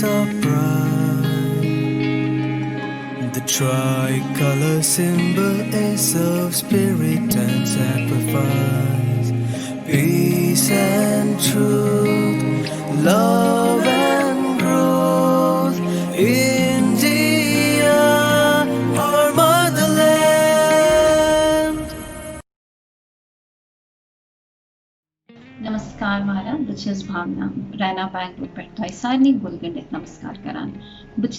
are bright. The tricolor symbol is of spirit and sacrifice, peace and truth, love and growth. India, our motherland. नमस्कार मारा बह भावना रैना बैंगलोर पे सारे गुल गंडित नमस्कार करान बह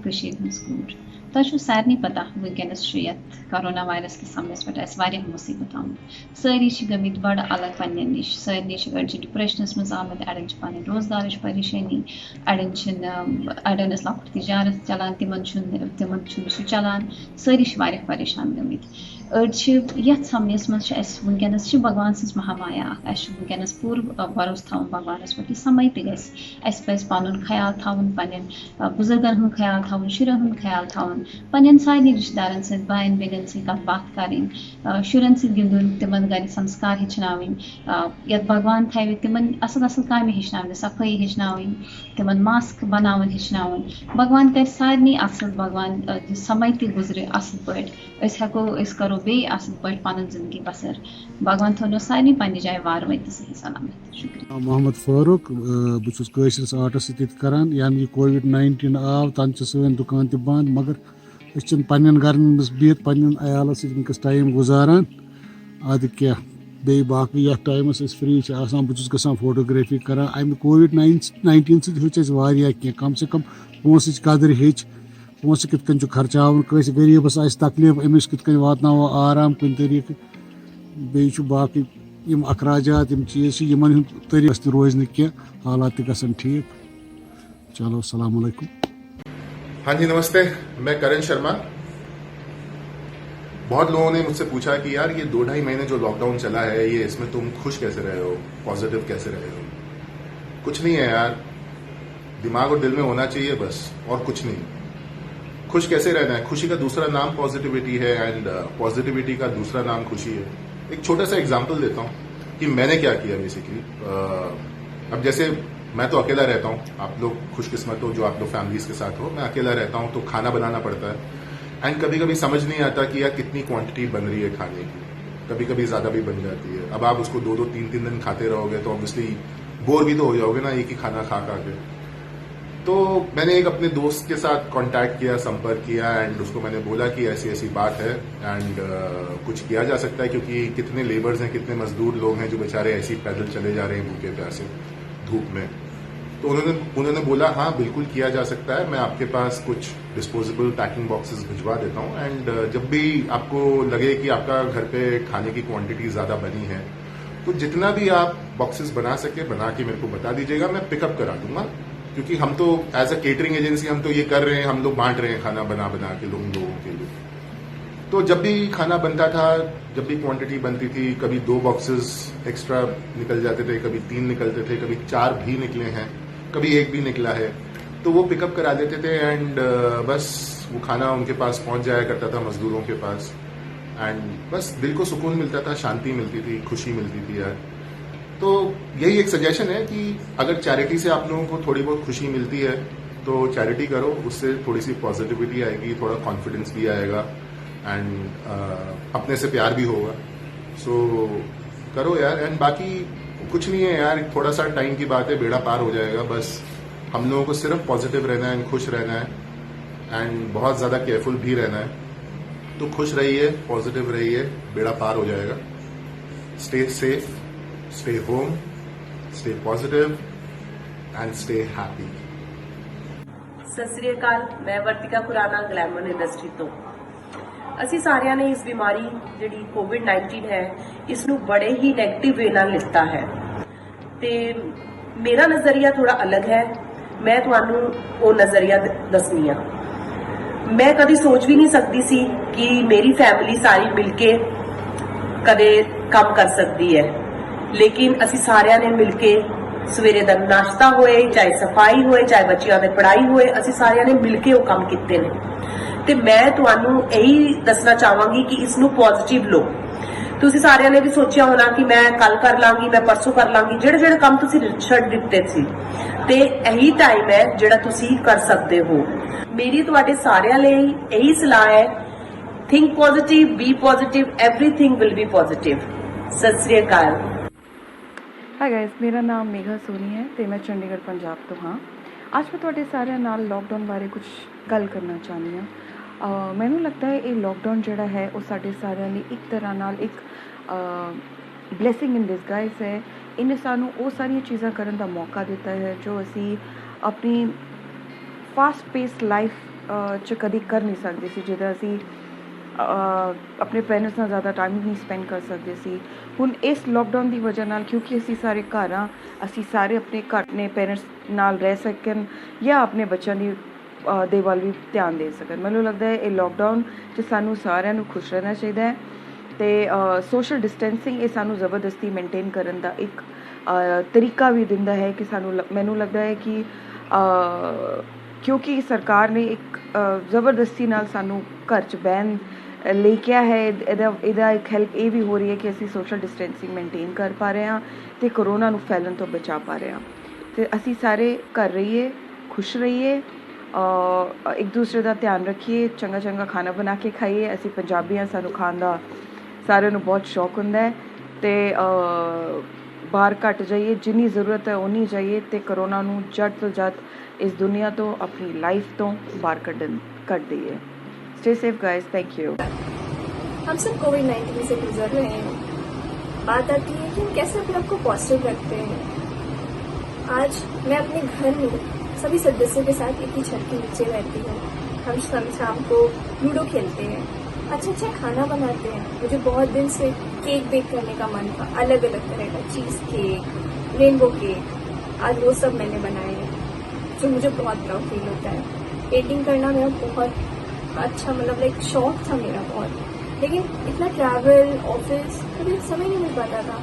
कूर तो सारे पता वनकस कोरोना वायरस के समस पे मुसीबत आमुत सारी गमित बड़ अलग पन्न नश सारे अड़ डिप्रेशनस मज आमद अड़न पन रोजगार परेशानी अड़न लकुट तिजारत चलान तिमन सह चलान सारी परेशान गमित अड़ ये समयस मज वनकस भगवान सज महामाया वनकस पूर भरोस थवन भगवानस पे समय पे गज पन ख्याल थवन पन बुजुर्गन हूं ख्याल थवन शुरन हूं ख्याल थवन पन सारे रिश्तेदारन सत बायन बेगन सत कत बात करें शुरन सत गिंदुन तिमन गर संस्कार हेचनावन ये भगवान थव तिमन असल असल काम हेचनावन सफाई हेचनावन तिमन मास्क बनावन हेचनावन भगवान कर सारे असल भगवान समय ते गुजरे असल पे हेको करो बे असल पे पन जिंदगी बसर भगवान थो सारे पन्ने जाए वार वत सही सलामत शुक्रिया। मोहम्मद फारूक बस आर्टस करान यानी कोविड-19 आव तन सन दुकान त बंद मगर पन्न गरन मज बिहत पन्न अयाल सस टाइम गुजारान अद क्या बे बाकी ये टाइमस फ्री बस गसान फोटोग्राफी करान अम कोविड-19 सह कम से कम पोस कदर हेच पोस कित खर्चावन कस गरीबस तकलीफ अमिस कित वातनाव आराम कुन तरीक बे बाकी यम अखराजात यम चीज़ यमन तरीक़ रोज न क्या हालात गसन ठीक। चलो अस्सलाम वालेकुम। हाँ जी नमस्ते, मैं करण शर्मा। बहुत लोगों ने मुझसे पूछा कि यार ये 2-2.5 महीने जो लॉकडाउन चला है ये इसमें तुम खुश कैसे रहे हो, पॉजिटिव कैसे रहे हो। कुछ नहीं है यार, दिमाग और दिल में होना चाहिए बस, और कुछ नहीं। खुश कैसे रहना है, खुशी का दूसरा नाम पॉजिटिविटी है एंड पॉजिटिविटी का दूसरा नाम खुशी है। एक छोटा सा एग्जांपल देता हूं कि मैंने क्या किया बेसिकली। अब जैसे मैं तो अकेला रहता हूं, आप लोग खुशकिस्मत हो जो आप लोग फैमिलीज के साथ हो, मैं अकेला रहता हूं तो खाना बनाना पड़ता है एंड कभी कभी समझ नहीं आता कि यार कितनी क्वांटिटी बन रही है खाने की, कभी कभी ज्यादा भी बन जाती है। अब आप उसको 2-2, 3-3 दिन खाते रहोगे तो ऑब्वियसली बोर भी तो हो जाओगे ना एक ही खाना खा के। तो मैंने एक अपने दोस्त के साथ कांटेक्ट किया, संपर्क किया एंड उसको मैंने बोला कि ऐसी ऐसी बात है एंड कुछ किया जा सकता है क्योंकि कितने लेबर्स हैं, कितने मजदूर लोग हैं जो बेचारे ऐसे ही पैदल चले जा रहे हैं भूखे प्यासे धूप में। तो उन्होंने बोला हाँ बिल्कुल किया जा सकता है, मैं आपके पास कुछ डिस्पोजेबल पैकिंग बॉक्सेस भिजवा देता हूँ एंड जब भी आपको लगे कि आपका घर पे खाने की क्वांटिटी ज्यादा बनी है तो जितना भी आप बॉक्सेस बना सके बना के मेरे को बता दीजिएगा, मैं पिकअप करा दूंगा। क्योंकि हम तो एज अ केटरिंग एजेंसी हम तो ये कर रहे हैं, हम लोग बांट रहे हैं खाना बना बना के लोगों के लिए। तो जब भी खाना बनता था, जब भी क्वांटिटी बनती थी, कभी 2 बॉक्सेस एक्स्ट्रा निकल जाते थे, कभी 3 निकलते थे, कभी 4 भी निकले हैं, कभी 1 भी निकला है, तो वो पिकअप करा देते थे एंड बस वो खाना उनके पास पहुंच जाया करता था मजदूरों के पास एंड बस दिल को सुकून मिलता था, शांति मिलती थी, खुशी मिलती थी यार। तो यही एक सजेशन है कि अगर चैरिटी से आप लोगों को थोड़ी बहुत खुशी मिलती है तो चैरिटी करो, उससे थोड़ी सी पॉजिटिविटी आएगी, थोड़ा कॉन्फिडेंस भी आएगा एंड अपने से प्यार भी होगा। सो करो यार एंड बाकी कुछ नहीं है यार, थोड़ा सा टाइम की बात है, बेड़ा पार हो जाएगा। बस हम लोगों को सिर्फ पॉजिटिव रहना है एंड खुश रहना है एंड बहुत ज्यादा केयरफुल भी रहना है। तो खुश रहिए, पॉजिटिव रहिए, बेड़ा पार हो जाएगा। Stay safe, stay home, stay positive and stay happy. सत श्री अकाल, मैं वर्तिका खुराना ग्लैमर इंडस्ट्री तो। ਅਸੀਂ ਸਾਰਿਆਂ ਨੇ ਇਸ ਬਿਮਾਰੀ ਜਿਹੜੀ ਕੋਵਿਡ-19 ਹੈ ਇਸ ਨੂੰ ਬੜੇ ਹੀ ਨੈਗੇਟਿਵ ਵੇ ਨਾਲ ਲਿੱਤਾ ਹੈ ਤੇ ਮੇਰਾ ਨਜ਼ਰੀਆ ਥੋੜਾ ਅਲੱਗ ਹੈ। ਮੈਂ ਤੁਹਾਨੂੰ ਉਹ ਨਜ਼ਰੀਆ ਦੱਸਣੀ ਆ। ਮੈਂ ਕਦੀ ਸੋਚ ਵੀ ਨਹੀਂ ਸਕਦੀ ਸੀ ਕਿ ਮੇਰੀ ਫੈਮਿਲੀ ਸਾਰੀ ਮਿਲ ਕੇ ਕਦੇ ਕੰਮ ਕਰ ਸਕਦੀ ਹੈ, लेकिन असी सारिया ने मिलके सवेरे दा नाश्ता होए, चाहे सफाई होए, चाहे बच्चियां दी पढ़ाई होए, असी सारिया ने मिलके वो काम कीते ने। ते मैं तुहानू यही दसना चाहांगी कि इसनू पॉजिटिव लो। ਤੁਸੀਂ ਸਾਰਿਆਂ ਨੇ ਵੀ ਸੋਚਿਆ ਹੋਣਾ ਕਿ ਮੈਂ ਕੱਲ ਕਰ ਲਾਂਗੀ, ਮੈਂ ਪਰਸੋਂ ਕਰ ਲਾਂਗੀ, ਜਿਹੜੇ ਜਿਹੜੇ ਕੰਮ ਤੁਸੀਂ ਛੱਡ ਦਿੱਤੇ ਸੀ, ਤੇ ਇਹੀ ਟਾਈਮ ਹੈ ਜਿਹੜਾ ਤੁਸੀਂ ਕਰ ਸਕਦੇ ਹੋ। ਮੇਰੀ ਤੁਹਾਡੇ ਸਾਰਿਆਂ ਲਈ ਇਹੀ ਸਲਾਹ ਹੈ, think positive, B positive, everything will be positive. सत श्री अकाल। हाय गाइस, मेरा नाम मेघा सोनी है ਤੇ ਮੈਂ ਚੰਡੀਗੜ੍ਹ ਪੰਜਾਬ ਤੋਂ ਹਾਂ। ਅੱਜ ਮੈਂ ਤੁਹਾਡੇ ਸਾਰਿਆਂ ਨਾਲ ਲੋਕਡਾਊਨ ਬਾਰੇ ਕੁਝ ਗੱਲ ਕਰਨਾ ਚਾਹੁੰਦੀ ਹਾਂ। ਮੈਨੂੰ ਲੱਗਦਾ ਹੈ ਇਹ ਲੋਕਡਾਊਨ ਜਿਹੜਾ ਹੈ ਉਹ ਸਾਡੇ ਸਾਰਿਆਂ ਲਈ ਇੱਕ ਤਰ੍ਹਾਂ ਨਾਲ ਇੱਕ ਬਲੇਸਿੰਗ ਇਨ ਡਿਸਗਾਈਜ਼ ਹੈ। ਇਹਨੇ ਸਾਨੂੰ ਉਹ ਸਾਰੀਆਂ ਚੀਜ਼ਾਂ ਕਰਨ ਦਾ ਮੌਕਾ ਦਿੱਤਾ ਹੈ ਜੋ ਅਸੀਂ ਆਪਣੀ ਫਾਸਟ ਪੇਸਡ ਲਾਈਫ 'ਚ ਕਦੀ ਕਰ ਨਹੀਂ ਸਕਦੇ ਸੀ, ਜਿਹਦਾ ਅਸੀਂ ਆਪਣੇ ਪੈਰੈਂਟਸ ਨਾਲ ਜ਼ਿਆਦਾ ਟਾਈਮ ਨਹੀਂ ਸਪੈਂਡ ਕਰ ਸਕਦੇ ਸੀ। ਹੁਣ ਇਸ ਲੋਕਡਾਊਨ ਦੀ ਵਜ੍ਹਾ ਨਾਲ, ਕਿਉਂਕਿ ਅਸੀਂ ਸਾਰੇ ਘਰ ਹਾਂ, ਅਸੀਂ ਸਾਰੇ ਆਪਣੇ ਆਪਣੇ ਪੈਰੈਂਟਸ ਨਾਲ ਰਹਿ ਸਕਣ ਜਾਂ ਆਪਣੇ ਬੱਚਿਆਂ ਦੀ ਦੇ ਵੱਲ ਵੀ ਧਿਆਨ ਦੇ ਸਕਣ। ਮੈਨੂੰ ਲੱਗਦਾ ਹੈ ਇਹ ਲੋਕਡਾਊਨ 'ਚ ਸਾਨੂੰ ਸਾਰਿਆਂ ਨੂੰ ਖੁਸ਼ ਰਹਿਣਾ ਚਾਹੀਦਾ ਹੈ ਅਤੇ ਸੋਸ਼ਲ ਡਿਸਟੈਂਸਿੰਗ ਇਹ ਸਾਨੂੰ ਜ਼ਬਰਦਸਤੀ ਮੇਨਟੇਨ ਕਰਨ ਦਾ ਇੱਕ ਤਰੀਕਾ ਵੀ ਦਿੰਦਾ ਹੈ ਕਿ ਮੈਨੂੰ ਲੱਗਦਾ ਹੈ ਕਿ ਕਿਉਂਕਿ ਸਰਕਾਰ ਨੇ ਇੱਕ ਜ਼ਬਰਦਸਤੀ ਨਾਲ ਸਾਨੂੰ ਘਰ 'ਚ ਬਹਿਣ ਲਈ ਕਿਹਾ ਹੈ, ਇਹਦਾ ਇੱਕ ਹੈਲਪ ਇਹ ਵੀ ਹੋ ਰਹੀ ਹੈ ਕਿ ਅਸੀਂ ਸੋਸ਼ਲ ਡਿਸਟੈਂਸਿੰਗ ਮੇਨਟੇਨ ਕਰ ਪਾ ਰਹੇ ਹਾਂ ਅਤੇ ਕਰੋਨਾ ਨੂੰ ਫੈਲਣ ਤੋਂ ਬਚਾ ਪਾ ਰਹੇ ਹਾਂ। ਅਤੇ ਅਸੀਂ ਸਾਰੇ ਘਰ ਰਹੀਏ, ਖੁਸ਼ ਰਹੀਏ, ਇੱਕ ਦੂਸਰੇ ਦਾ ਧਿਆਨ ਰੱਖੀਏ, ਚੰਗਾ ਚੰਗਾ ਖਾਣਾ ਬਣਾ ਕੇ ਖਾਈਏ। ਅਸੀਂ ਪੰਜਾਬੀ ਹਾਂ, ਸਾਨੂੰ ਖਾਣ ਦਾ ਸਾਰਿਆਂ ਨੂੰ ਬਹੁਤ ਸ਼ੌਕ ਹੁੰਦਾ ਹੈ ਅਤੇ ਬਾਹਰ ਘੱਟ ਜਾਈਏ, ਜਿੰਨੀ ਜ਼ਰੂਰਤ ਹੈ ਓਨੀ ਜਾਈਏ ਅਤੇ ਕਰੋਨਾ ਨੂੰ ਜੜ ਤੋਂ ਜੜ ਇਸ ਦੁਨੀਆ ਤੋਂ, ਆਪਣੀ ਲਾਈਫ ਤੋਂ ਬਾਹਰ ਕੱਢ दीजिए। Stay safe guys, thank you. हम सब कोविड-19 से गुजर रहे हैं। बात आती है कि हम कैसे अपने आप को पॉजिटिव रखते हैं। आज मैं अपने घर में सभी सदस्यों के साथ एक ही छत के नीचे रहती हूँ। हम शाम को लूडो खेलते हैं, अच्छा खाना बनाते हैं। मुझे बहुत दिन से केक बेक करने का मन था, अलग अलग तरह का, चीज़ केक, रेनबो केक। आज वो सब मैंने बनाए हैं, जो मुझे बहुत प्राउड फील होता है। पेंटिंग करना मेरा बहुत अच्छा, मतलब एक शौक था मेरा बहुत, लेकिन इतना ट्रैवल, ऑफिस, कभी समय नहीं मिल पाता था।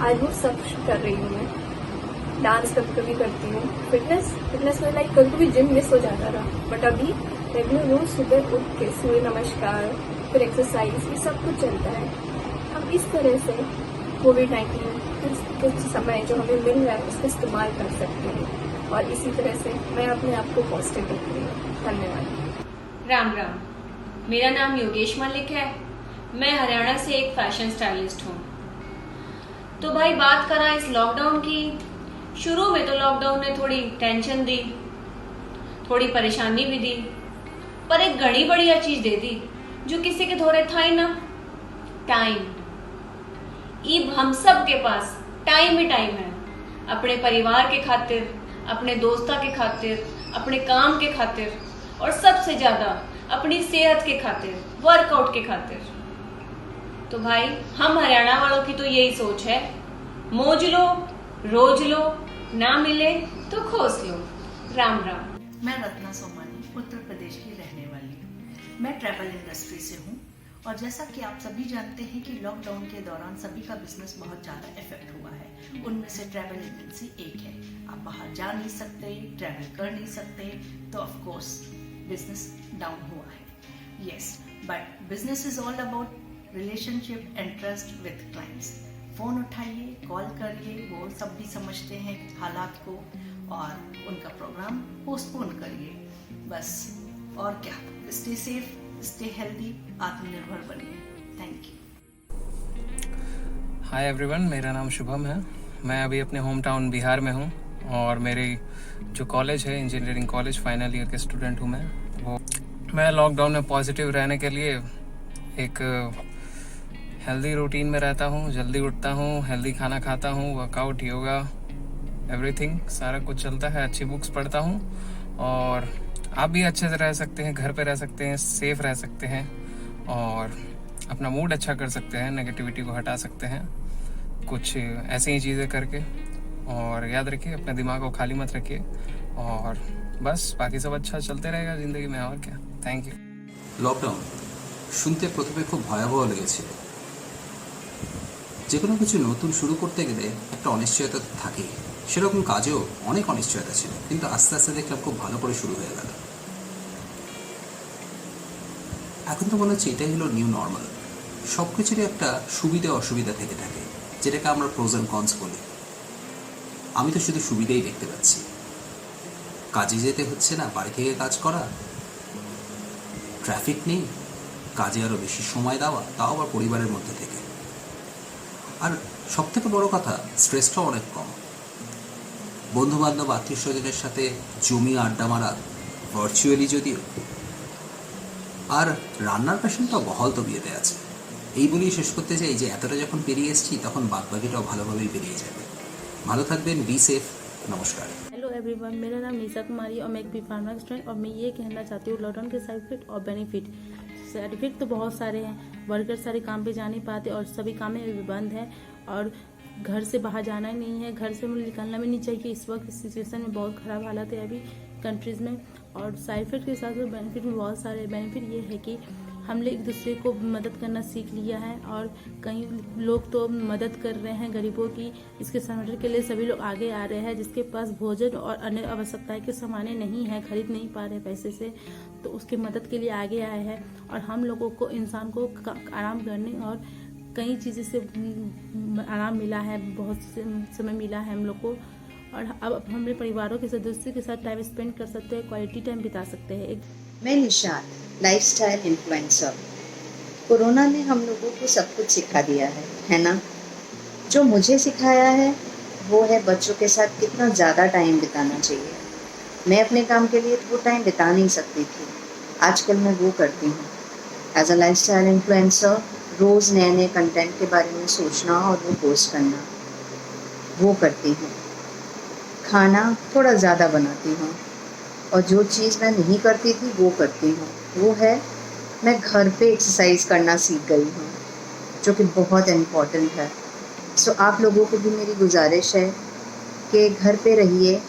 आज वो सब कर रही हूँ मैं। डांस कभी कभी करती हूँ, फिटनेस में लाइक कभी कभी जिम मिस हो जाता था, बट अभी रेगुलर रोज सुबह उठ के सूर्य नमस्कार, फिर एक्सरसाइज, ये सब कुछ चलता है। हम इस तरह से कोविड-19 के समय जो हमें मिल रहा है उसका इस्तेमाल कर सकते हैं, और इसी तरह से मैं अपने आप को पॉजिटिव रख रही हूँ। धन्यवाद। राम राम, मेरा नाम योगेश मलिक है। मैं हरियाणा से एक फैशन स्टाइलिस्ट हूँ। तो भाई बात करा इस लॉकडाउन की, शुरू में तो लॉकडाउन ने थोड़ी टेंशन दी, थोड़ी परेशानी भी दी, पर एक घड़ी बढ़िया चीज दे दी जो किसी के थोड़े था ही ना, टाइम। इब हम सब के पास टाइम ही टाइम है, अपने परिवार के खातिर, अपने दोस्ता के खातिर, अपने काम के खातिर, और सबसे ज्यादा अपनी सेहत के खातिर, वर्कआउट के खातिर। तो भाई हम हरियाणा वालों की तो यही सोच है, मौज लो, रोज लो, ना मिले तो खोस लो। राम राम। मैं रत्ना सोमानी उत्तर प्रदेश की रहने वाली हूँ। मैं ट्रैवल इंडस्ट्री से हूँ, और जैसा कि आप सभी जानते हैं कि लॉकडाउन के दौरान सभी का बिजनेस बहुत ज़्यादा इफेक्ट हुआ है। उनमें से ट्रैवल एजेंसी एक है। आप बाहर जा नहीं सकते, ट्रैवल कर नहीं सकते, तो ऑफ कोर्स बिजनेस डाउन हुआ है। Yes, but business is all about relationship and trust with clients. Phone उठाइए, कॉल करिए, वो सब भी समझते हैं हालात को, और उनका प्रोग्राम पोस्टपोन करिए, बस। और क्या, स्टे सेफ, स्टे हेल्दी, आत्मनिर्भर बनिए। Thank you. हाय एवरीवन, मेरा नाम शुभम है। मैं अभी अपने होम टाउन बिहार में हूँ, और मेरी जो कॉलेज है, इंजीनियरिंग कॉलेज, फाइनल ईयर के स्टूडेंट हूँ मैं लॉकडाउन में पॉजिटिव रहने के लिए एक हेल्दी रूटीन में रहता हूँ। जल्दी उठता हूँ, हेल्दी खाना खाता हूँ, वर्कआउट, योगा, एवरीथिंग सारा कुछ चलता है। अच्छी बुक्स पढ़ता हूँ, और आप भी अच्छे से रह सकते हैं, घर पे रह सकते हैं, सेफ रह सकते हैं, और अपना मूड अच्छा कर सकते हैं, नेगेटिविटी को हटा सकते हैं कुछ ऐसी ही चीज़ें करके। और याद रखिए, अपने दिमाग को खाली मत रखिए, और बस बाकी सब अच्छा चलते रहेगा ज़िंदगी में, और क्या। Thank you. লকডাউন শুনতে প্রথমে খুব ভয়াবহ লেগেছিল। যে কোনো কিছু নতুন শুরু করতে গেলে একটা অনিশ্চয়তা থাকেই, সেরকম কাজেও অনেক অনিশ্চয়তা ছিল, কিন্তু আস্তে আস্তে দেখলাম খুব ভালো করে শুরু হয়ে গেল। এখন তো মনে হচ্ছে এটাই হলো নিউ নর্মাল। সব কিছুরই একটা সুবিধা অসুবিধা থেকে থাকে, যেটাকে আমরা প্রোজ অ্যান্ড কনস বলি। আমি তো শুধু সুবিধাই দেখতে পাচ্ছি। কাজে যেতে হচ্ছে না, বাড়ি থেকে কাজ করা, ট্রাফিক নেই, কাজে আরও বেশি সময় দেওয়া, তাও আবার পরিবারের মধ্যে থেকে। আর সবথেকে বড় কথা, স্ট্রেসটাও অনেক কম। বন্ধুবান্ধব আত্মীয় স্বজনের সাথে জমিয়ে আড্ডা মারা, ভার্চুয়ালি যদিও। আর রান্নার প্যাশনটাও বহাল তবিয়তে আছে। এই বলেই শেষ করতে চাই যে এতটা যখন পেরিয়ে এসেছি, তখন বাদবাকিটাও ভালোভাবেই পেরিয়ে যাবে। ভালো থাকবেন, বি সেফ, नमस्कार। हेलो एवरीवन, मेरा नाम निशा कुमारी और मैं एक बी फार्मा स्टूडेंट, और मैं ये कहना चाहती हूँ लॉकडाउन के साइड इफेक्ट और बेनिफिट। साइड इफेक्ट तो बहुत सारे हैं, वर्कर सारे काम पे जा नहीं पाते और सभी काम भी बंद है, और घर से बाहर जाना ही नहीं है, घर से निकलना भी नहीं चाहिए। इस वक्त इस सिचुएशन में बहुत ख़राब हालत है अभी कंट्रीज़ में। और साइड इफेक्ट के साथ साथ बेनिफिट में बहुत सारे बेनिफिट ये है कि हम लोग एक दूसरे को मदद करना सीख लिया है, और कई लोग तो मदद कर रहे हैं गरीबों की। इसके संगठन के लिए सभी लोग आगे आ रहे हैं। जिसके पास भोजन और अन्य आवश्यकताएं के सामान नहीं है, खरीद नहीं पा रहे पैसे से, तो उसकी मदद के लिए आगे आए हैं। और हम लोगों को, इंसान को आराम करने और कई चीज़ें से आराम मिला है, बहुत समय मिला है हम लोग को। और अब हम अपने परिवारों के सदस्यों के साथ टाइम स्पेंड कर सकते हैं, क्वालिटी टाइम बिता सकते हैं। मैं निशात, लाइफस्टाइल इन्फ्लुएंसर। कोरोना ने हम लोगों को सब कुछ सिखा दिया है ना। जो मुझे सिखाया है वो है बच्चों के साथ कितना ज़्यादा टाइम बिताना चाहिए। मैं अपने काम के लिए वो टाइम बिता नहीं सकती थी, आजकल मैं वो करती हूँ। एज अ लाइफस्टाइल इन्फ्लुएंसर रोज़ नए नए कंटेंट के बारे में सोचना और वो पोस्ट करना, वो करती हूँ। खाना थोड़ा ज़्यादा बनाती हूँ, और जो चीज़ मैं नहीं करती थी वो करती हूँ। वो है मैं घर पे एक्सरसाइज करना सीख गई हूँ, जो कि बहुत इम्पॉर्टेंट है। सो आप लोगों को भी मेरी गुजारिश है कि घर पे रहिए,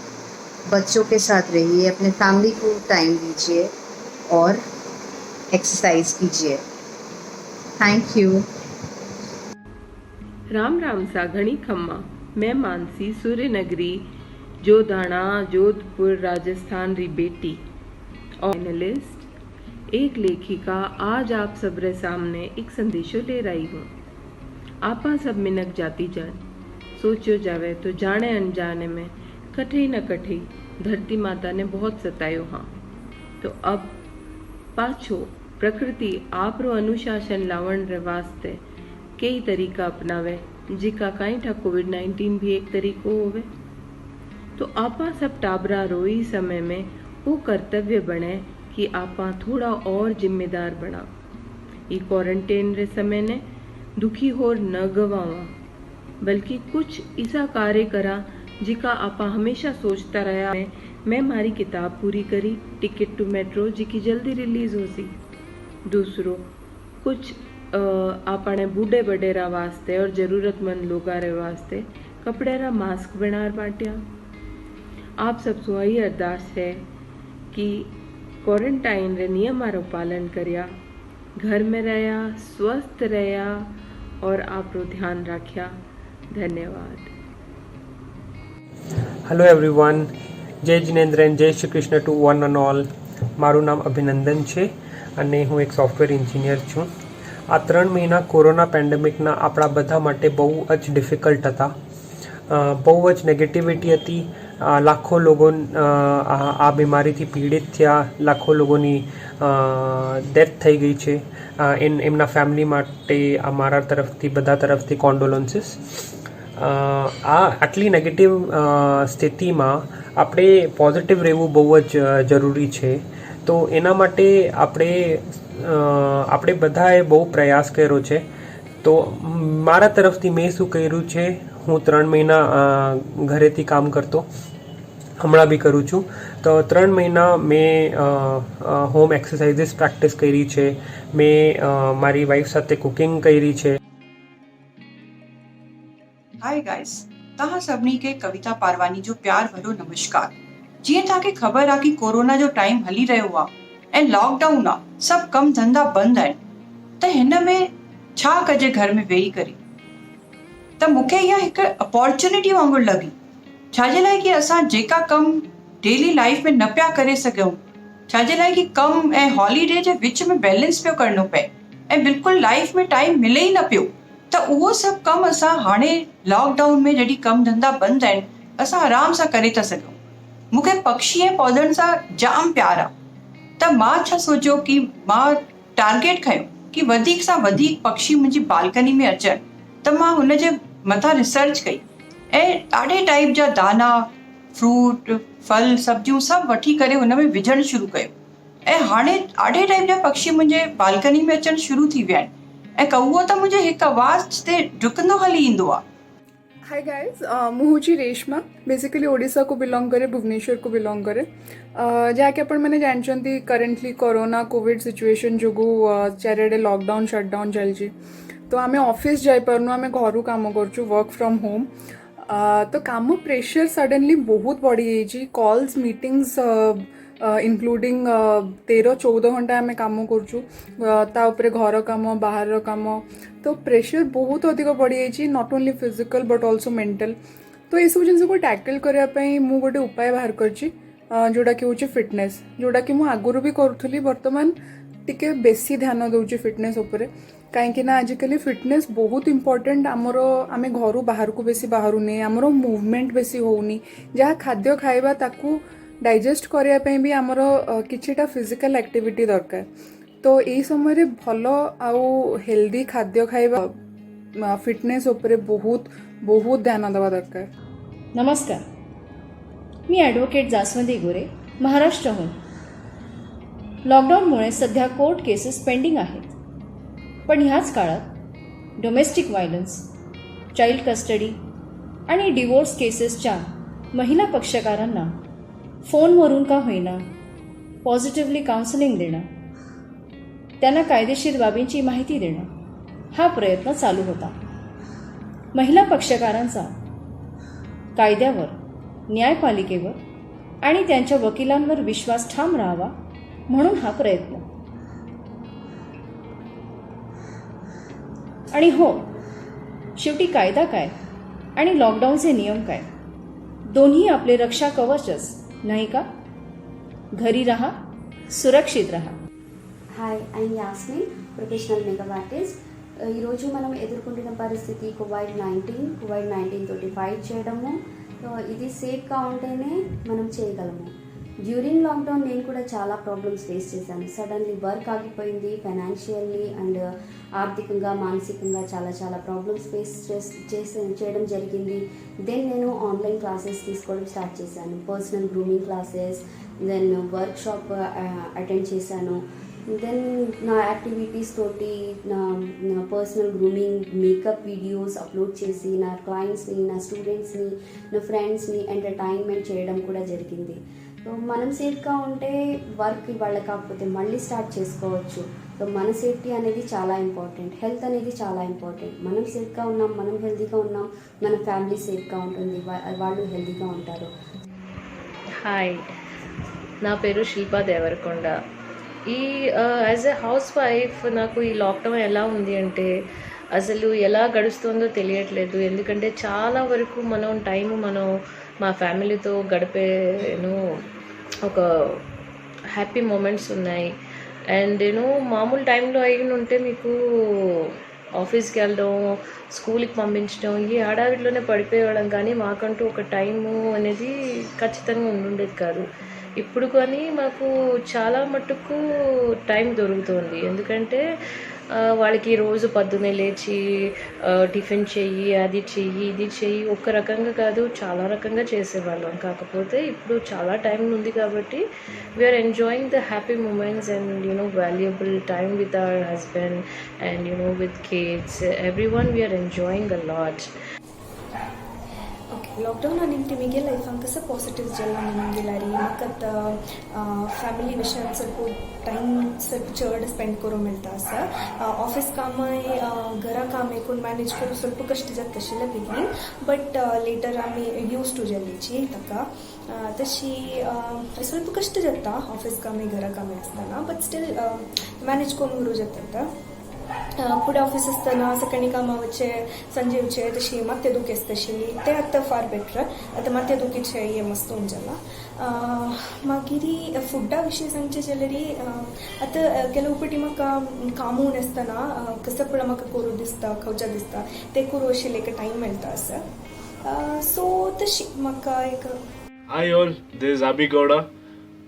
बच्चों के साथ रहिए, अपने फैमिली को टाइम दीजिए और एक्सरसाइज कीजिए। Thank you. राम राम सा घणी खम्मा। मैं मानसी सूर्यनगरी जोधाना जोधपुर राजस्थान री बेटी और एनालिस्ट, एक लेखिका, आज आप सबरे सामने एक संदेशो ले रही हूँ। आपा सब मिनक जाती जान, सोचो जावे तो जाने अनजाने में कठे न कठे धरती माता ने बहुत सतायो। हाँ, तो अब पाछो प्रकृति आपरो अनुशासन लावण रे वास्ते कई तरीका अपनावे, जिका कहीं ठा कोविड-19 भी एक तरीको होवे। तो आपा सब टाबरा रोई समय में वो कर्तव्य बने कि आपा थोड़ा और जिम्मेदार बना। ये क्वारंटाइन रे समय ने दुखी होर न गवावा, बल्कि कुछ ऐसा कार्य करा जिका आपा हमेशा सोचता रहा। मैं मारी किताब पूरी करी, टिकट टू मेट्रो जिकी जल्दी रिलीज हो सी। दूसरो कुछ आपने बूढ़े बडेरा वास्ते और जरूरतमंद लोगा रे वास्ते कपड़े रा मास्क बनार बांटिया। आप सब सो यही अरदास है कि क्वारंटाइन रे नियमारो पालन करिया, घर में रहा, स्वस्थ रहा और आप रो ध्यान रखिया। धन्यवाद। हेलो एवरीवन, जय जिनेन्द्रन, जय Shri Krishna to one and all. मारू नाम अभिनंदन है અને હું એક સોફ્ટવેર એન્જિનિયર છું। આ 3 મહિના કોરોના પેન્ડેમિકના આપણા બધા માટે બહુ જ ડિફિકલ્ટ હતા, બહુ જ નેગેટિવિટી હતી। લાખો લોકો આ બીમારીથી પીડિત થયા, લાખો લોકોની ડેથ થઈ ગઈ છે। એમના ફેમિલી માટે અમારા તરફથી, બધા તરફથી કોન્ડોલન્સીસ। આટલી નેગેટિવ સ્થિતિમાં આપણે પોઝિટિવ રહેવું બહુ જ જરૂરી છે। તો એના માટે આપણે બધાએ બહુ પ્રયાસ કર્યો છે। તો મારા તરફથી મેં શું કર્યું છે, હું 3 મહિના ઘરેથી કામ કરતો, હમણાં બી કરું છું। તો 3 મહિના મેં હોમ એક્સરસાઇઝીસ પ્રેક્ટિસ કરી છે, મેં મારી વાઈફ સાથે કુકિંગ કરી છે। हाय गाइस, तहां सभिनी के कविता पारवानी जो प्यार भरो नमस्कार। जीअं तव्हांखे ख़बर आहे कि कोरोना जो टाइम हली रहियो आहे ऐं लॉकडाउन आहे, सभु कम धंधा बंदि आहिनि, त हिन में छा कजे घर में वेही करे। त मूंखे इहा हिकु अपॉर्चुनिटी वांगुरु लॻी, छाजे लाइ कि असां जेका कम डेली लाइफ में न पिया करे सघूं, छाजे लाइ कि कम ऐं हॉलीडे जे विच में बैलेंस पियो करणो पए। ऐं बिल्कुलु लाइफ में टाइम मिले ई न पियो। त उहो सभु कमु असां हाणे लॉकडाउन में जॾहिं कमु धंधा बंदि आहिनि असां आराम सां करे था सघूं। मूंखे पक्षी ऐं पौधनि सां जाम प्यार आहे, त मां छा सोचियो कि मां टारगेट खयो कि वधीक सां वधीक पक्षी मुंहिंजी बालकनी में अचनि, त मां हुन जे मथां रिसर्च कई ऐं ॾाढे टाइप जा दाना, फ्रूट, फल, सब्जियूं सभु वठी करे हुन में विझणु शुरू कयो ऐं हाणे ॾाढे टाइप जा पक्षी मुंहिंजे बालकनी में अचणु शुरू थी विया आहिनि ऐं कौओ त मुंहिंजे हिकु आवाज़ ते डुकंदो हली ईंदो आहे। हाय गाइज, ମୁଁ ହେଉଛି रेशमा, बेसिकली ओडिशा को बिलोंग करे, भुवनेश्वर को बिलोंग करे। जहाँकि आपण मैंने जानते करेंटली कोरोना कोविड सिचुएशन जो चारिड़े लॉकडाउन शटडाउन चलती, तो आम ऑफिस जापारनु, आम घर काम कर वर्क फ्रॉम होम। तो काम प्रेशर सडनली बहुत बढ़ी जाइए, कॉल्स मीटिंग्स इनक्लूडिंग 13-14 घंटा आम काम कर घर काम बाहर काम, तो प्रेशर बहुत अधिक बढ़ी जाइए, not only physical but also mental. तो ये सब जिन को टैकल करने मुझे गोटे उपाय बाहर कर जोटा कि हूँ फिटनेस, जोटा कि मुझे आगुरी भी करूँ, बर्तमान टिके बेसी ध्यान दूसरी फिटनेस उपरे, कहीं आजिकल फिटनेस बहुत इंपोर्टेंट। आमर आम घर बाहर को बेसी बाहर नहीं, आमर मूवमेंट बेसी होनी, जहाँ खाद्य खाइबा ताकू डाइजेस्ट करने भी आमर किछिटा फिजिकल एक्टिविटी दरकार। तो यही समय भल आउ हेल्दी खाद्य खाइबा फिटनेस उपरे बहुत बहुत ध्यान देवा दरकार। नमस्कार, मी ॲडव्होकेट जास्वंदी गोरे, महाराष्ट्राहून। लॉकडाऊनमुळे सध्या कोर्ट केसेस पेंडिंग आहेत, पण ह्याच काळात डोमेस्टिक व्हायलन्स, चाइल्ड कस्टडी आणि डिवोर्स केसेसच्या महिला पक्षकारांना फोनवरून का होईना पॉझिटिव्हली काउन्सिलिंग देणं, त्यांना कायदेशीर बाबींची माहिती देणं हा प्रयत्न चालू होता। महिला पक्षकारांचा कायद्यावर, न्यायपालिकेवर आणि त्यांच्या वकिलांवर विश्वास ठाम राहावा म्हणून हा प्रयत्न। आणि हो, शेवटी कायदा काय आणि लॉकडाऊनचे नियम काय दोन्ही आपले रक्षा कवचच नहीं का? घरी रहा, सुरक्षित रहा। Hi, I'm Yasmin, professional makeup artist. ఈరోజు మనం ఎదుర్కొంటున్న పరిస్థితి కోవిడ్-19 తోటి ఫైట్ చేయడము, ఇది సేఫ్గా ఉంటేనే మనం చేయగలము। డ్యూరింగ్ లాక్డౌన్ నేను కూడా చాలా ప్రాబ్లమ్స్ ఫేస్ చేశాను. సడన్లీ వర్క్ ఆగిపోయింది, ఫైనాన్షియల్లీ అండ్ ఆర్థికంగా మానసికంగా చాలా ప్రాబ్లమ్స్ ఫేస్ చేయడం జరిగింది। దెన్ నేను ఆన్లైన్ క్లాసెస్ తీసుకోవడం స్టార్ట్ చేశాను, personal grooming classes, then workshop attend చేశాను। దెన్ నా యాక్టివిటీస్ తోటి నా personal grooming makeup videos upload చేసి నా క్లయింట్స్ని, నా స్టూడెంట్స్ని, నా ఫ్రెండ్స్ని ఎంటర్టైన్మెంట్ చేయడం కూడా జరిగింది। సో మనం సేఫ్గా ఉంటే వర్క్ ఇవాళ కాకపోతే మళ్ళీ స్టార్ట్ చేసుకోవచ్చు। సో మన సేఫ్టీ అనేది చాలా ఇంపార్టెంట్, హెల్త్ అనేది చాలా ఇంపార్టెంట్। మనం సేఫ్గా ఉన్నాం, మనం హెల్తీగా ఉన్నాం, మన ఫ్యామిలీ సేఫ్గా ఉంటుంది, వాళ్ళు హెల్తీగా ఉంటారు। హాయ్, నా పేరు శిల్పా దేవరకొండ। ఈ యాజ్ ఎ హౌస్ వైఫ్ నాకు ఈ లాక్డౌన్ ఎలా ఉంది అంటే అసలు ఎలా గడుస్తుందో తెలియట్లేదు। ఎందుకంటే చాలా వరకు మనం మా ఫ్యామిలీతో గడిపేను ఒక హ్యాపీ మూమెంట్స్ ఉన్నాయి। అండ్ మామూలు టైంలో అయిన ఉంటే మీకు ఆఫీస్కి వెళ్ళడం, స్కూల్కి పంపించడం, ఈ హడావిడిలోనే పడిపోయేవాళ్ళం, కానీ మాకంటూ ఒక టైము అనేది ఖచ్చితంగా ఉండుండేది కాదు। ఇప్పుడు కానీ మాకు చాలా మట్టుకు టైం దొరుకుతుంది, ఎందుకంటే వాళ్ళకి రోజు పొద్దున్నే లేచి టిఫిన్ చెయ్యి, అది చెయ్యి, ఇది చెయ్యి, ఒక రకంగా కాదు చాలా రకంగా చేసేవాళ్ళం। కాకపోతే ఇప్పుడు చాలా టైం ఉంది కాబట్టి we are enjoying the happy moments and valuable time with our husband and with kids, everyone we are enjoying a lot. Lockdown आणि तेमगे लायफान कसं पॉझिटिव्ह जाल्ला म्हणून गेल्यार म्हाका आतां फॅमिली विशयान चड टायम चड स्पेंड करूंक मेळटा आसा। ऑफिस कामाय घरा कामाय करून मॅनेज करूंक स्वल्प कश्ट जाता आशिल्लें बिगिनींग, बट लेटर आमी यूज टू जाल्लीची ताका। तशी स्वल्प कश्ट जाता ऑफिस कामाय घरा कामाय आसतना, बट स्टील मॅनेज करून करूं जाता। पुढे ऑफिस असताना सकाळी कामां वच्चे संजे वच्चे तशी माथे दुखी आसताशिल्ली ते आतां फार बेटर आतां माथे दुखीचे हे मस्त उंजला मागीर फुडा विशीं सांगचें जाल्यार आतां केलो फावटी म्हाका कामून आसतना कसो पण म्हाका करूं दिसता खावच्या दिसता ते करूं अशें एक टायम मेळटा आसा सो तशी म्हाका एक Hi all, this is Abhi Gowda,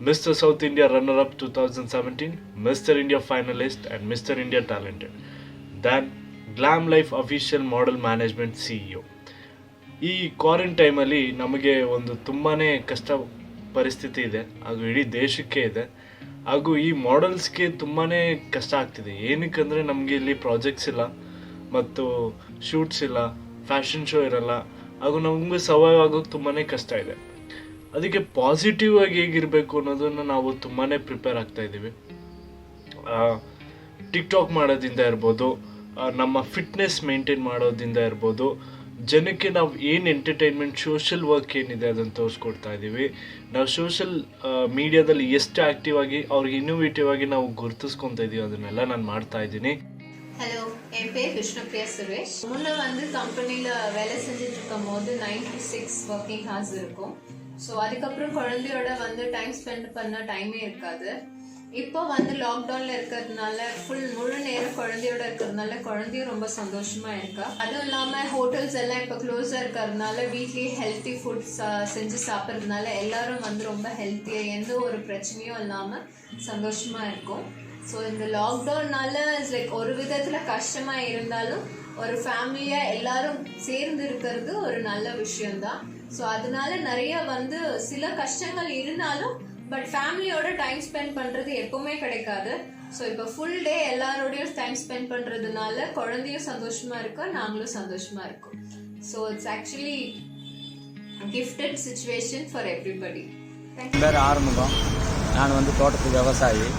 Mr. South India Runner-Up 2017, Mr. India Finalist and Mr. India Talented. Then Glam Life Official Model Management CEO. ಈ ಕ್ವಾರಂಟೈಮಲ್ಲಿ ನಮಗೆ ಒಂದು ತುಂಬಾ ಕಷ್ಟ ಪರಿಸ್ಥಿತಿ ಇದೆ ಹಾಗೂ ಇಡೀ ದೇಶಕ್ಕೆ ಇದೆ ಹಾಗೂ ಈ ಮಾಡೆಲ್ಸ್ಗೆ ತುಂಬಾ ಕಷ್ಟ ಆಗ್ತಿದೆ ಏನಕ್ಕಂದರೆ ನಮಗೆ ಇಲ್ಲಿ ಪ್ರಾಜೆಕ್ಟ್ಸ್ ಇಲ್ಲ ಮತ್ತು ಶೂಟ್ಸ್ ಇಲ್ಲ ಫ್ಯಾಷನ್ ಶೋ ಇರಲ್ಲ ಹಾಗೂ ನಮಗೆ ಸರ್ವೈವ್ ಆಗೋಕ್ಕೆ ತುಂಬಾ ಕಷ್ಟ ಇದೆ ಅದಕ್ಕೆ ಪಾಸಿಟಿವ್ ಆಗಿ ಹೇಗಿರಬೇಕು ಅನ್ನೋದನ್ನು ನಾವು ತುಂಬಾ ಪ್ರಿಪೇರ್ ಆಗ್ತಾ ಇದ್ದೀವಿ ಟಿಕ್ಟಾಕ್ ಮಾಡೋದ್ರಿಂದ ಇರ್ಬೋದು ನಮ್ಮ ಫಿಟ್ನೆಸ್ ಮೇಂಟೈನ್ ಮಾಡೋದ್ರಿಂದ ಇರ್ಬೋದು ಜನಕ್ಕೆ ನಾವು ಏನು ಎಂಟರ್ಟೈನ್ಮೆಂಟ್ ಸೋಷಿಯಲ್ ವರ್ಕ್ ಏನಿದೆ ಅದನ್ನು ತೋರಿಸ್ಕೊಡ್ತಾ ಇದ್ದೀವಿ ನಾವು ಸೋಷಿಯಲ್ ಮೀಡಿಯಾದಲ್ಲಿ ಎಷ್ಟು ಆ್ಯಕ್ಟಿವ್ ಆಗಿ ಅವ್ರಿಗೆ ಇನ್ನೋವೇಟಿವ್ ಆಗಿ ನಾವು ಗುರುತಿಸ್ಕೊತಾ ಇದ್ದೀವಿ ಅದನ್ನೆಲ್ಲ ನಾನು ಮಾಡ್ತಾ ಇದ್ದೀನಿ. ஹலோ, என் பேர் விஷ்ணுப்ரியா சுரேஷ். முன்னே கம்பெனியில் வேலை செஞ்சுட்டு இருக்கும் போது 9 to 6 ஒர்க்கிங் ஹார்ஸ் இருக்கும். ஸோ அதுக்கப்புறம் குழந்தையோட டைம் ஸ்பெண்ட் பண்ண டைமே இருக்காது. இப்போ லாக்டவுனில் இருக்கிறதுனால முழு நேரம் குழந்தையோட இருக்கிறதுனால குழந்தையும் ரொம்ப சந்தோஷமா இருக்கா. அதுவும் இல்லாமல் ஹோட்டல்ஸ் எல்லாம் இப்போ க்ளோஸாக இருக்கிறதுனால வீட்லேயே ஹெல்த்தி ஃபுட் செஞ்சு சாப்பிட்றதுனால எல்லாரும் ரொம்ப ஹெல்த்தியாக எந்த ஒரு பிரச்சனையும் இல்லாமல் சந்தோஷமா இருக்கும். ஸோ இந்த லாக்டவுன்னால ஒரு விதத்தில் கஷ்டமாக இருந்தாலும் ஒரு ஃபேமிலியாக எல்லாரும் சேர்ந்து இருக்கிறது ஒரு நல்ல விஷயம்தான். ஸோ அதனால நிறைய சில கஷ்டங்கள் இருந்தாலும் பட் ஃபேமிலியோட டைம் ஸ்பெண்ட் பண்ணுறது எப்பவுமே கிடைக்காது. ஸோ இப்போ ஃபுல் டே எல்லாரோடையும் டைம் ஸ்பெண்ட் பண்ணுறதுனால குழந்தையும் சந்தோஷமாக இருக்கா, நாங்களும் சந்தோஷமாக இருக்கோம். So it's actually gifted situation for everybody. பேர் ஆறுமுகம். நான் தோட்டத்து விவசாயி.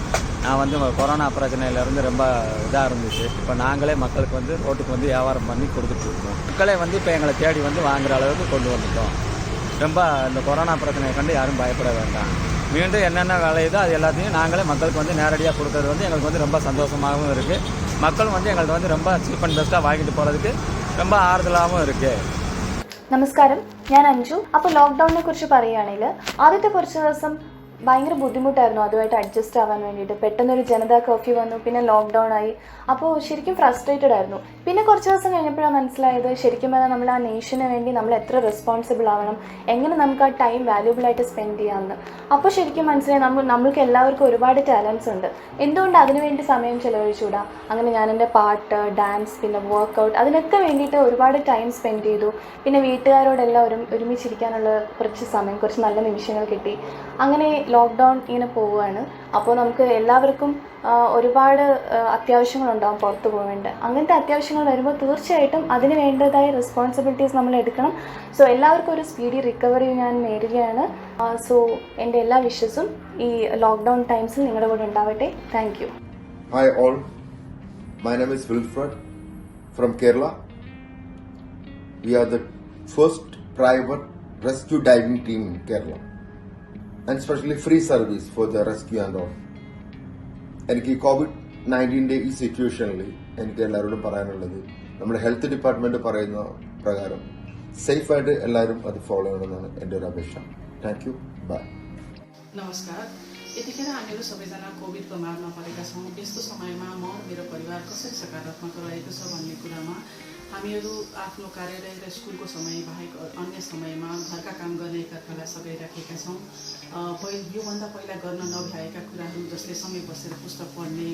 நான் கொரோனா பிரச்சனையிலேருந்து ரொம்ப இதாக இருந்துச்சு. இப்போ நாங்களே மக்களுக்கு ரோட்டுக்கு வியாபாரம் பண்ணி கொடுத்துட்ருக்கோம். மக்களே இப்போ எங்களை தேடி வாங்குகிற அளவுக்கு கொண்டு வந்துட்டோம். ரொம்ப இந்த கொரோனா பிரச்சனையை கண்டு யாரும் பயப்பட வேண்டாம். மீண்டும் என்னென்ன விளையுதோ அது எல்லாத்தையும் நாங்களே மக்களுக்கு நேரடியாக கொடுக்கறது எங்களுக்கு ரொம்ப சந்தோஷமாகவும் இருக்குது. மக்களும் எங்கள்கிட்ட ரொம்ப சீப் அண்ட் பெஸ்ட்டாக வாங்கிட்டு போகிறதுக்கு ரொம்ப ആർദ്രമാகவும் இருக்குது. നമസ്കാരം, ഞാൻ അഞ്ജു. അപ്പോൾ ലോക്ക്ഡൗണിനെ കുറിച്ച് പറയുകയാണെങ്കിൽ ആദ്യത്തെ കുറച്ച് ദിവസം ഭയങ്കര ബുദ്ധിമുട്ടായിരുന്നു അതുമായിട്ട് അഡ്ജസ്റ്റ് ആവാൻ വേണ്ടിയിട്ട്. പെട്ടെന്നൊരു ജനതാ കർഫ്യൂ വന്നു, പിന്നെ ലോക്ക്ഡൗൺ ആയി. അപ്പോൾ ശരിക്കും ഫ്രസ്ട്രേറ്റഡ് ആയിരുന്നു. പിന്നെ കുറച്ച് ദിവസം കഴിഞ്ഞപ്പോഴാണ് മനസ്സിലായത് ശരിക്കും പറഞ്ഞാൽ നമ്മൾ ആ നേഷന് വേണ്ടി നമ്മൾ എത്ര റെസ്പോൺസിബിൾ ആവണം, എങ്ങനെ നമുക്ക് ആ ടൈം വാല്യൂബിളായിട്ട് സ്പെൻഡ് ചെയ്യാമെന്ന്. അപ്പോൾ ശരിക്കും മനസ്സിലായി നമ്മൾക്ക് എല്ലാവർക്കും ഒരുപാട് ടാലൻസ് ഉണ്ട്, എന്തുകൊണ്ട് അതിനുവേണ്ടി സമയം ചിലവഴിച്ചുകൂടാ. അങ്ങനെ ഞാൻ എൻ്റെ പാട്ട്, ഡാൻസ്, പിന്നെ വർക്കൗട്ട് അതിനൊക്കെ വേണ്ടിയിട്ട് ഒരുപാട് ടൈം സ്പെൻഡ് ചെയ്തു. പിന്നെ വീട്ടുകാരോടെല്ലാം ഒരുമിച്ചിരിക്കാനുള്ള കുറച്ച് സമയം, കുറച്ച് നല്ല നിമിഷങ്ങൾ കിട്ടി. അങ്ങനെ ലോക്ക്ഡൗൺ ഇങ്ങനെ പോവുകയാണ്. അപ്പോൾ നമുക്ക് എല്ലാവർക്കും ഒരുപാട് അത്യാവശ്യങ്ങളുണ്ടാകും പുറത്ത് പോകേണ്ട. അങ്ങനത്തെ അത്യാവശ്യങ്ങൾ വരുമ്പോൾ തീർച്ചയായിട്ടും അതിന് വേണ്ടതായ റെസ്പോൺസിബിലിറ്റീസ് നമ്മൾ എടുക്കണം. സോ എല്ലാവർക്കും ഒരു സ്പീഡി റിക്കവറി ഞാൻ നേരുകയാണ്. സോ എൻ്റെ എല്ലാ വിഷസും ഈ ലോക്ക്ഡൗൺ ടൈംസിൽ നിങ്ങളുടെ കൂടെ ഉണ്ടാവട്ടെ. Thank you. Hi all, my name is Wilfred from Kerala. We are the first private rescue diving team in Kerala and especially free service for the rescue and all. എനിക്ക് COVID-19 ഈ സിറ്റുവേഷനിൽ എനിക്ക് എല്ലാവരോടും പറയാനുള്ളത് നമ്മുടെ ഹെൽത്ത് ഡിപ്പാർട്ട്മെന്റ് പറയുന്ന പ്രകാരം സേഫായിട്ട് എല്ലാവരും അത് ഫോളോ ചെയ്യണമെന്നാണ് എൻ്റെ ഒരു അപേക്ഷ. Thank you, bye. नमस्कार. यतिखेर हामीहरू सबैजना कोभिडको मारमा परेका छौँ. यस्तो समयमा म मेरो परिवार कसरी सकारात्मक रहेको छ भन्ने कुरामा हामीहरू आफ्नो कार्यालय र स्कुलको समय बाहेक अन्य समयमा घरका काम गर्ने एकअर्कालाई सघाइराखेका छौँ. योभन्दा पहिला गर्न नभएका कुराहरू जसले समय बसेर पुस्तक पढ्ने,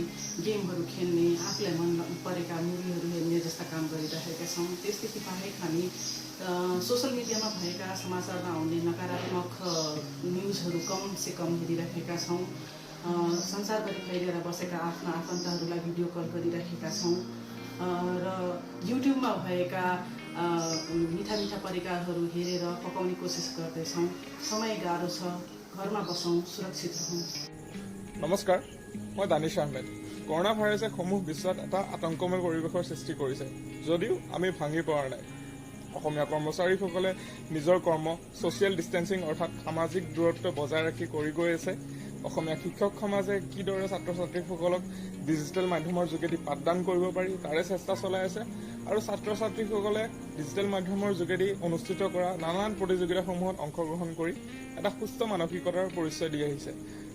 गेमहरू खेल्ने, आफूलाई मन परेका मुभीहरू हेर्ने जस्ता काम गरिरहेका छौँ. त्यसदेखि बाहेक हामी सोसल मिडियामा भएका समाचारमा आउने नकारात्मक न्युजहरू कमसे कम हेरिरहेका छौँ. संसारभरि फैलिएर बसेका आफ्ना आफन्तहरूलाई भिडियो कल गरिरहेका छौँ र युट्युबमा भएका मिठा मिठा परिकारहरू हेरेर पकाउने कोसिस गर्दैछौँ. समय गाह्रो छ, घरमा बसौँ, सुरक्षित रहौँ. নমস্কাৰ, মই দানিছ আহমেদ. কৰোণা ভাইৰাছে সমূহ বিশ্বত এটা আতংকময় পৰিৱেশৰ সৃষ্টি কৰিছে, যদিও আমি ভাঙি পৰা নাই. অসমীয়া কৰ্মচাৰীসকলে নিজৰ কৰ্ম ছ'চিয়েল ডিষ্টেন্সিং অৰ্থাৎ সামাজিক দূৰত্ব বজাই ৰাখি কৰি গৈ আছে. অসমীয়া শিক্ষক সমাজে কিদৰে ছাত্ৰ ছাত্ৰীসকলক ডিজিটেল মাধ্যমৰ যোগেদি পাঠদান কৰিব পাৰি তাৰে চেষ্টা চলাই আছে আৰু ছাত্ৰ ছাত্ৰীসকলে ডিজিটেল মাধ্যমৰ যোগেদি অনুষ্ঠিত কৰা নানান প্ৰতিযোগিতাসমূহত অংশগ্ৰহণ কৰি এটা সুস্থ মানসিকতাৰ পৰিচয় দি আহিছে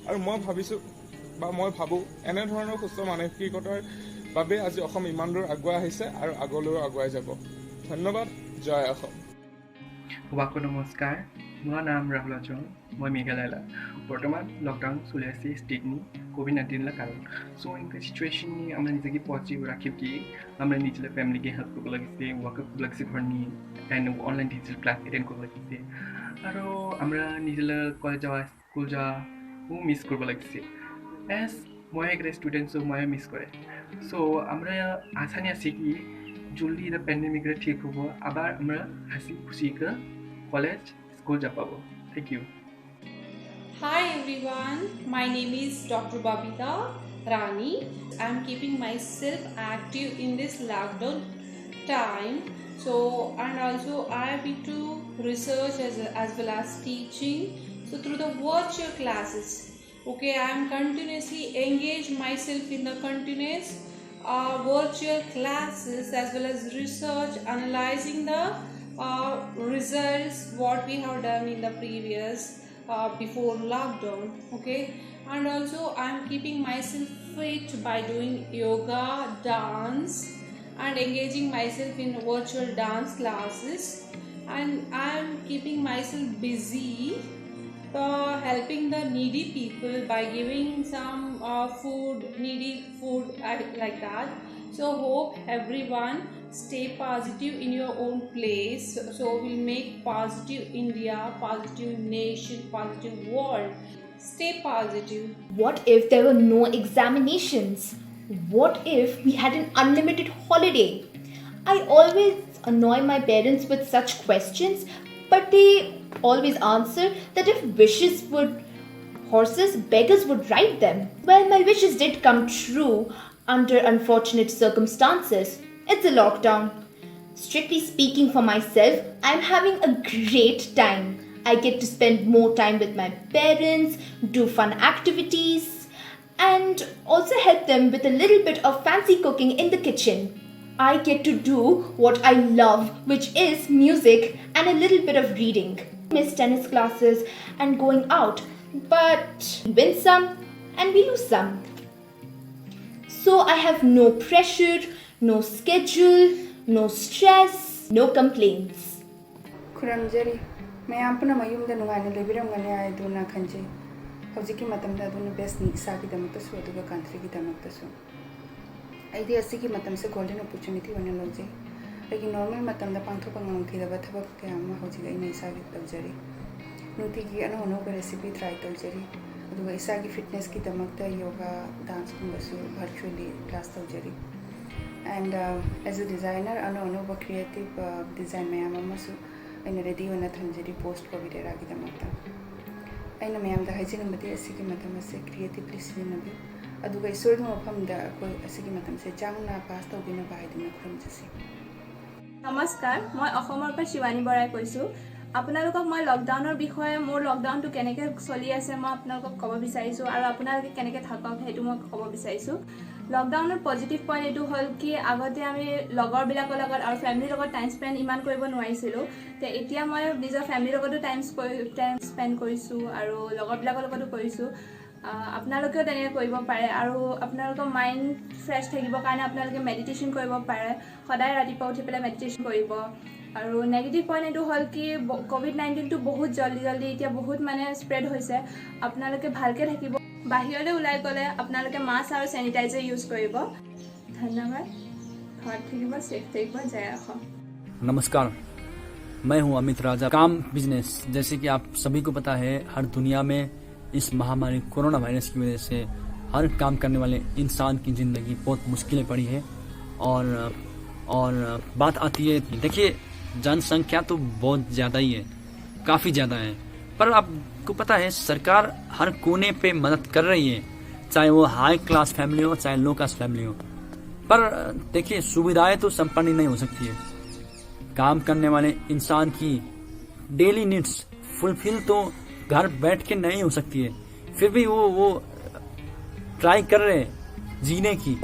আৰু মই ভাবোঁ এনেধৰণৰ সুস্থ মানসিকতাৰ বাবে আজি অসম ইমান দূৰ আগুৱাই আহিছে আৰু আগলৈও আগুৱাই যাব। ধন্যবাদ। জয় অসম। वाको नमस्कार মোৰ নাম ৰাহুল আচৰণ মই মেঘালয়লা বৰ্তমান লকডাউন চলি আছে ষ্টেটনি कोभिड-19 कारण सो इनका सिचुएसन नि আমরা নিজেকে পজিটিভ রাখিব কি আমরা নিজের ফ্যামিলিকে হেল্প করব লাগিছে ওয়ার্ক করব লাগিছে ঘরনি and online digital class attend করব লাগিছে আৰু আমরা নিজের কলেজ যাওয়া স্কুল যাওয়া ও মিস করব লাগিছে এস মই এক স্টুডেন্ট সো মই মিস করে সো আমরা আশা নিয়ে আছি কি জলদি এটা প্যান্ডেমিক ঠিক হব আবার আমরা হাসি খুশি করে কলেজ স্কুল যা পাবো। Thank you. Hi everyone, my name is Dr. Babita Rani. I am keeping myself active in this lockdown time. So and also I have been to research as well as teaching. So through the virtual classes, okay, I am continuously engaged myself in the continuous virtual classes as well as research, analyzing the results what we have done in the previous before lockdown, okay, and also I am keeping myself fit by doing yoga, dance, and engaging myself in virtual dance classes, and I am keeping myself busy helping the needy people by giving some needy food like that. So hope everyone stay positive in your own place, so we'll make positive India, positive nation, positive world. Stay positive. What if there were no examinations? What if we had an unlimited holiday? I always annoy my parents with such questions, but they always answer that if wishes would horses, beggars would ride them. Well, my wishes did come true under unfortunate circumstances. It's a lockdown. Strictly speaking for myself, I'm having a great time. I get to spend more time with my parents, do fun activities, and also help them with a little bit of fancy cooking in the kitchen. I get to do what I love, which is music and a little bit of reading. Miss tennis classes and going out, but win some and we lose some. So I have no pressure, no schedule, no stress, no complaints. खुरमजरी मैं पुनः मयूमदा नुंगाइना लेबिरमगने आइदुना खंजे हौजिकी मतमदा दुना best नि इसागी दमकतसु अदुगा country की दमकतसु आइदि असिगी मतमसे golden opportunity वना लौजे अगी normal मतमदा पांथोपा ngangkhidaba thabak kayama hojik aina isagi tawjari nutigi ano recipe try तौजरी अदुगा इसागी फिटनेस की दमकता योगा डांस कुंबसु वर्चुअली क्लास तौजरी and as a designer ano creative design mayam amasu aina ready wana thanjari post covid era gi damakta aina mayam da hajin mate asigi matam se creatively sinabi aduga isoid mafam da koi asigi matam se jangna pass tawdina baidina khum jasi নমস্কাৰ মই অসমৰ পৰা শিৱানী বৰাই কৈছোঁ আপোনালোকক মই লকডাউনৰ বিষয়ে মোৰ লকডাউনটো কেনেকৈ চলি আছে মই আপোনালোকক ক'ব বিচাৰিছোঁ আৰু আপোনালোকে কেনেকৈ থাকক সেইটো মই ক'ব বিচাৰিছোঁ লকডাউনৰ পজিটিভ পইণ্ট এইটো হ'ল কি আগতে আমি লগৰবিলাকৰ লগত আৰু ফেমিলিৰ লগত টাইম স্পেণ্ড ইমান কৰিব নোৱাৰিছিলোঁ তে এতিয়া মই নিজৰ ফেমিলিৰ লগতো টাইম স্পেণ্ড কৰিছোঁ আৰু লগৰবিলাকৰ লগতো কৰিছোঁ আপোনালোকেও তেনেকৈ কৰিব পাৰে আৰু আপোনালোকৰ মাইণ্ড ফ্ৰেছ থাকিবৰ কাৰণে আপোনালোকে মেডিটেশ্যন কৰিব পাৰে সদায় ৰাতিপুৱা উঠি পেলাই মেডিটেশ্যন কৰিব আৰু নেগেটিভ পইণ্ট এইটো হ'ল কি কোভিড-19টো বহুত জলদি এতিয়া বহুত মানে স্প্ৰেড হৈছে আপোনালোকে ভালকৈ থাকিব বাহিৰলৈ ওলাই গ'লে আপোনালোকে মাস্ক আৰু চেনিটাইজাৰ ইউজ কৰিব ধন্যবাদ ঘৰত থাকিব সেফ থাকিব জয় অসম। नमस्कार, मैं हूं अमित राजा। काम बिजनेस जैसे कि आप सभी को पता है हर दुनिया में इस महामारी कोरोना वायरस की वजह से हर काम करने वाले इंसान की ज़िंदगी बहुत मुश्किलें पड़ी है और बात आती है देखिए जनसंख्या तो बहुत ज़्यादा ही है, काफ़ी ज़्यादा है, पर आपको पता है सरकार हर कोने पे मदद कर रही है, चाहे वो हाई क्लास फैमिली हो चाहे लो क्लास फैमिली हो। पर देखिए सुविधाएं तो संपन्न नहीं हो सकती है। काम करने वाले इंसान की डेली नीड्स फुलफिल तो घर बैठ के नहीं हो सकती है, फिर भी वो ट्राई कर रहे हैं जीने की।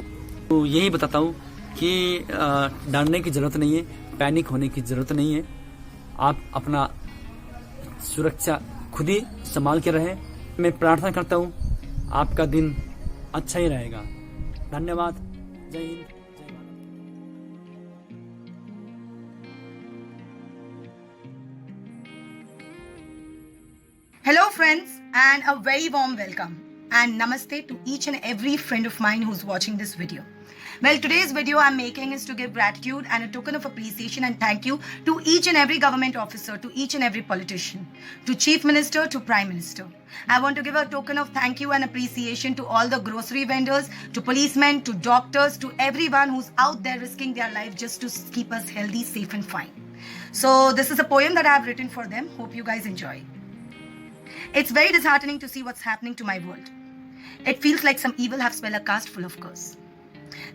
तो यही बताता हूँ कि डरने की जरूरत नहीं है, पैनिक होने की जरूरत नहीं है। आप अपना सुरक्षा खुद ही संभाल के रहें। मैं प्रार्थना करता हूँ आपका दिन अच्छा ही रहेगा। धन्यवाद। जय Hind. Hello friends, and a very warm welcome and namaste to each and every friend of mine who's watching this video. Well, today's video I'm making is to give gratitude and a token of appreciation and thank you to each and every government officer, to each and every politician, to Chief Minister, to Prime Minister. I want to give a token of thank you and appreciation to all the grocery vendors, to policemen, to doctors, to everyone who's out there risking their life just to keep us healthy, safe and fine. So this is a poem that I've written for them. Hope you guys enjoy. It's very disheartening to see what's happening to my world. It feels like some evil have spelled a cast full of curse.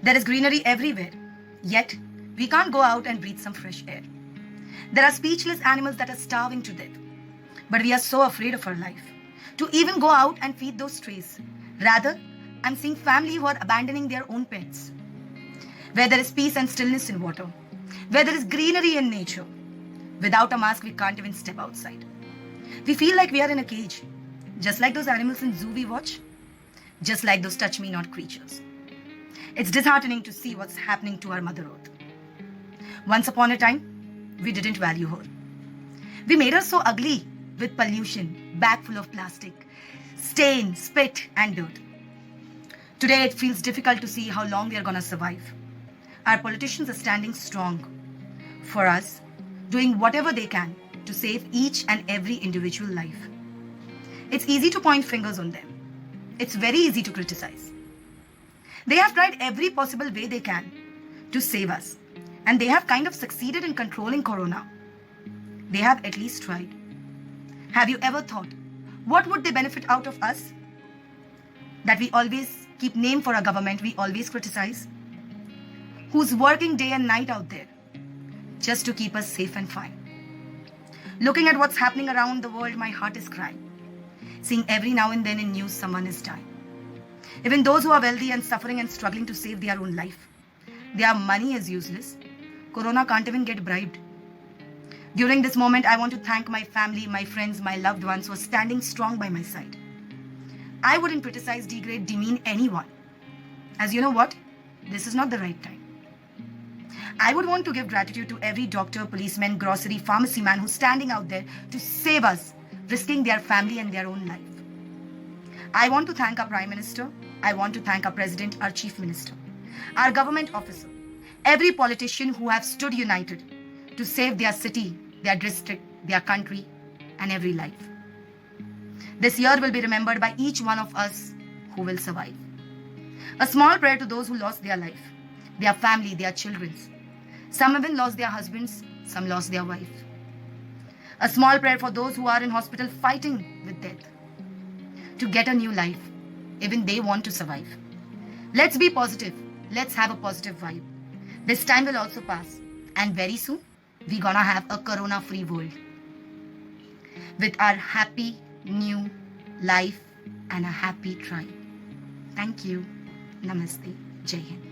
There is greenery everywhere, yet we can't go out and breathe some fresh air. There are speechless animals that are starving to death, but we are so afraid of our life to even go out and feed those strays. Rather, I'm seeing family who are abandoning their own pets. Where there is peace and stillness in water, where there is greenery in nature, without a mask we can't even step outside. We feel like we are in a cage, just like those animals in zoo we watch, just like those touch me not creatures. It's disheartening to see what's happening to our Mother Earth. Once upon a time, we didn't value her. We made her so ugly with pollution, bag full of plastic, stain, spit and dirt. Today it feels difficult to see how long we are gonna survive. Our politicians are standing strong for us, doing whatever they can to save each and every individual life. It's easy to point fingers on them. It's very easy to criticize. They have tried every possible way they can to save us, and they have kind of succeeded in controlling Corona. They have at least tried. Have you ever thought, what would they benefit out of us? That we always keep name for a government we always criticize? Who's working day and night out there just to keep us safe and fine? Looking at what's happening around the world, my heart is crying. Seeing every now and then in news someone is dying. Even those who are wealthy and suffering and struggling to save their own life. Their money is useless. Corona can't even get bribed. During this moment, I want to thank my family, my friends, my loved ones who are standing strong by my side. I wouldn't criticize, degrade, demean anyone. As you know what? This is not the right time. I would want to give gratitude to every doctor, policeman, grocery, pharmacy man who's standing out there to save us, risking their family and their own life. I want to thank our Prime Minister. I want to thank our President, our Chief Minister, our government officer, every politician who have stood united to save their city, their district, their country, and every life. This year will be remembered by each one of us who will survive. A small prayer to those who lost their life, their family, their children. Some even lost their husbands, some lost their wife. A small prayer for those who are in hospital fighting with death to get a new life. Even they want to survive. Let's be positive. Let's have a positive vibe. This time will also pass. And very soon, we're gonna have a corona-free world. With our happy new life and a happy tribe. Thank you. Namaste. Jai Hind.